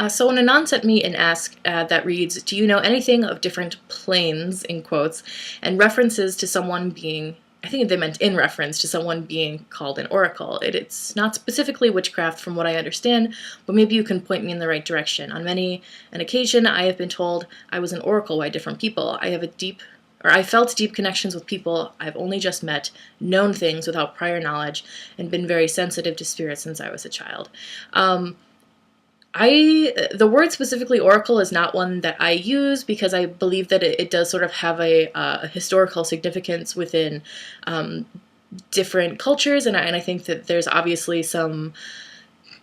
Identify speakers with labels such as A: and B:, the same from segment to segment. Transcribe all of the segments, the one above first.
A: So an Anon sent me an ask that reads, do you know anything of different planes, in quotes, and references to someone being, I think they meant in reference to someone being called an oracle. It's not specifically witchcraft from what I understand, but maybe you can point me in the right direction. On many an occasion, I have been told I was an oracle by different people. I felt deep connections with people I've only just met, known things without prior knowledge, and been very sensitive to spirits since I was a child. The word specifically oracle is not one that I use because I believe that it does sort of have a historical significance within different cultures, and I think that there's obviously some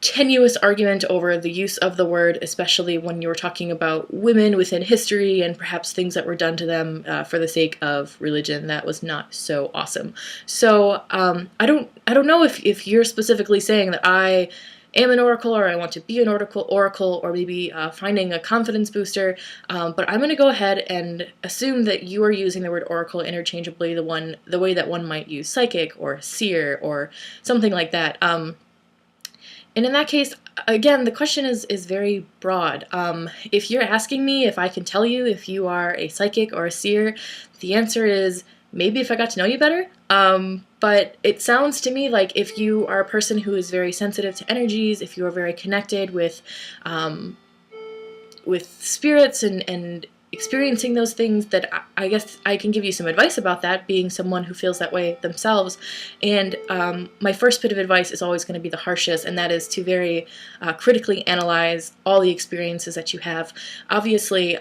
A: tenuous argument over the use of the word, especially when you're talking about women within history and perhaps things that were done to them for the sake of religion that was not so awesome. So I don't know if you're specifically saying that I am an oracle or I want to be an oracle, or maybe finding a confidence booster, but I'm going to go ahead and assume that you are using the word oracle interchangeably the way that one might use psychic or seer or something like that. And in that case, again, the question is very broad. If you're asking me if I can tell you if you are a psychic or a seer, the answer is maybe if I got to know you better. But it sounds to me like if you are a person who is very sensitive to energies, if you are very connected with spirits and experiencing those things, that I guess I can give you some advice about that, being someone who feels that way themselves. And my first bit of advice is always going to be the harshest, and that is to very critically analyze all the experiences that you have. Obviously,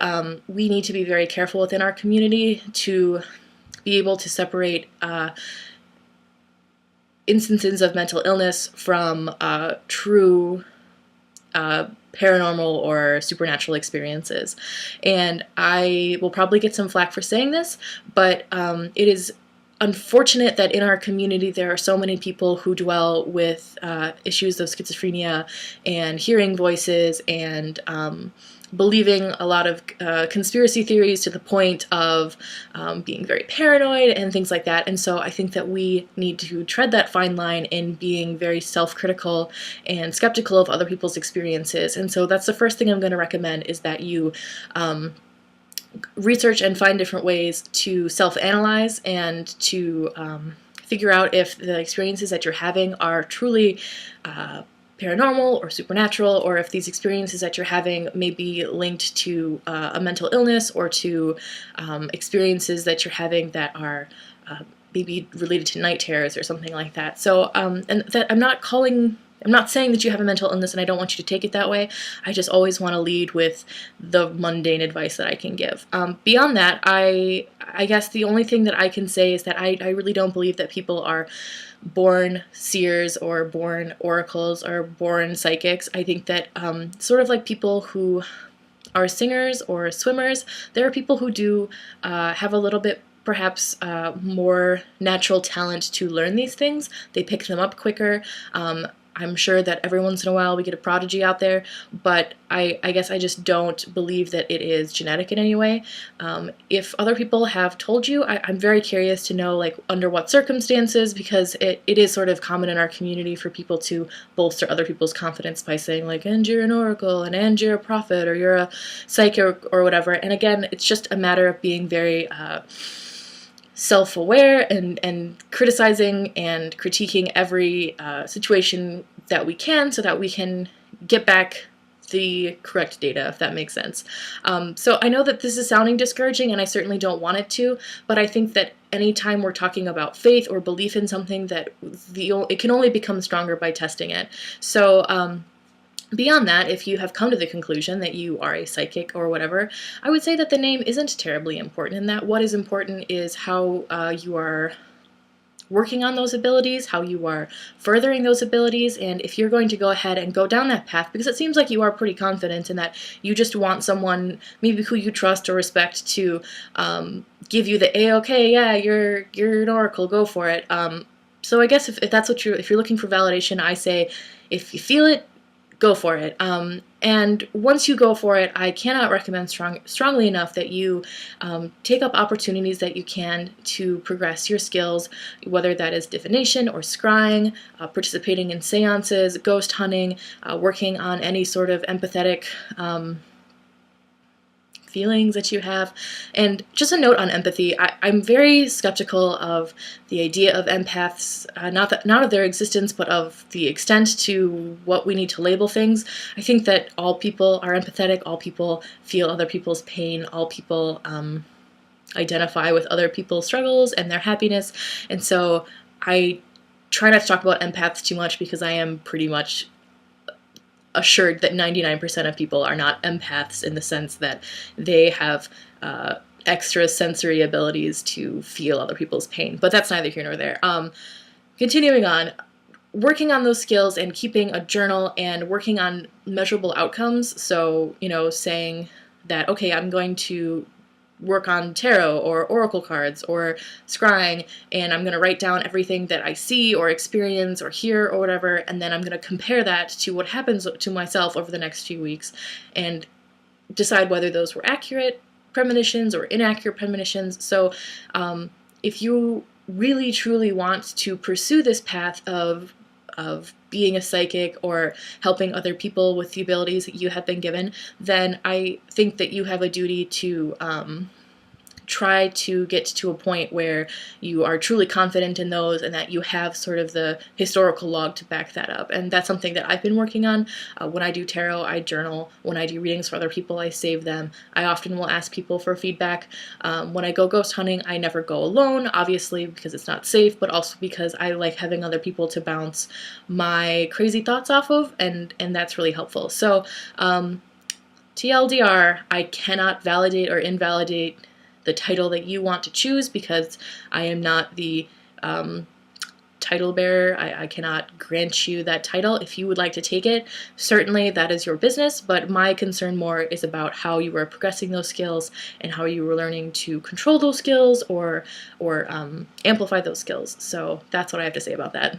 A: we need to be very careful within our community to be able to separate instances of mental illness from true paranormal or supernatural experiences. And I will probably get some flack for saying this, but it is unfortunate that in our community there are so many people who dwell with issues of schizophrenia and hearing voices and believing a lot of conspiracy theories to the point of being very paranoid and things like that. And so I think that we need to tread that fine line in being very self-critical and skeptical of other people's experiences. And so that's the first thing I'm going to recommend, is that you research and find different ways to self-analyze and to figure out if the experiences that you're having are truly paranormal or supernatural, or if these experiences that you're having may be linked to a mental illness or to experiences that you're having that are maybe related to night terrors or something like that. So, and that I'm not saying that you have a mental illness, and I don't want you to take it that way. I just always want to lead with the mundane advice that I can give. Beyond that, I guess the only thing that I can say is that I really don't believe that people are born seers or born oracles or born psychics. I think that sort of like people who are singers or swimmers, there are people who do have a little bit perhaps more natural talent to learn these things. They pick them up quicker. I'm sure that every once in a while we get a prodigy out there, but I guess I just don't believe that it is genetic in any way. If other people have told you, I'm very curious to know, like, under what circumstances, because it is sort of common in our community for people to bolster other people's confidence by saying, like, and you're an oracle, and you're a prophet, or you're a psychic, or whatever. And again, it's just a matter of being very self-aware and criticizing and critiquing every situation that we can, so that we can get back the correct data, if that makes sense. So I know that this is sounding discouraging, and I certainly don't want it to, but I think that anytime we're talking about faith or belief in something, that it can only become stronger by testing it. So beyond that, if you have come to the conclusion that you are a psychic or whatever, I would say that the name isn't terribly important, and that what is important is how you are working on those abilities, how you are furthering those abilities, and if you're going to go ahead and go down that path, because it seems like you are pretty confident in that you just want someone maybe who you trust or respect to give you the okay, yeah, you're an oracle, go for it. So I guess if that's what if you're looking for validation, I say if you feel it, go for it. And once you go for it, I cannot recommend strongly enough that you take up opportunities that you can to progress your skills, whether that is divination or scrying, participating in seances, ghost hunting, working on any sort of empathetic feelings that you have. And just a note on empathy, I'm very skeptical of the idea of empaths, not of their existence, but of the extent to what we need to label things. I think that all people are empathetic, all people feel other people's pain, all people identify with other people's struggles and their happiness. And so I try not to talk about empaths too much because I am pretty much assured that 99% of people are not empaths in the sense that they have extra sensory abilities to feel other people's pain. But that's neither here nor there. Continuing on, working on those skills and keeping a journal and working on measurable outcomes. So, saying that, okay, I'm going to work on tarot or oracle cards or scrying, and I'm going to write down everything that I see or experience or hear or whatever, and then I'm going to compare that to what happens to myself over the next few weeks and decide whether those were accurate premonitions or inaccurate premonitions. So if you really truly want to pursue this path of being a psychic or helping other people with the abilities that you have been given, then I think that you have a duty to try to get to a point where you are truly confident in those and that you have sort of the historical log to back that up. And that's something that I've been working on. When I do tarot, I journal. When I do readings for other people, I save them. I often will ask people for feedback. When I go ghost hunting, I never go alone, obviously because it's not safe, but also because I like having other people to bounce my crazy thoughts off of, and that's really helpful. So TLDR, I cannot validate or invalidate the title that you want to choose because I am not the title bearer. I cannot grant you that title. If you would like to take it, certainly that is your business, but my concern more is about how you are progressing those skills and how you were learning to control those skills or amplify those skills. So that's what I have to say about that.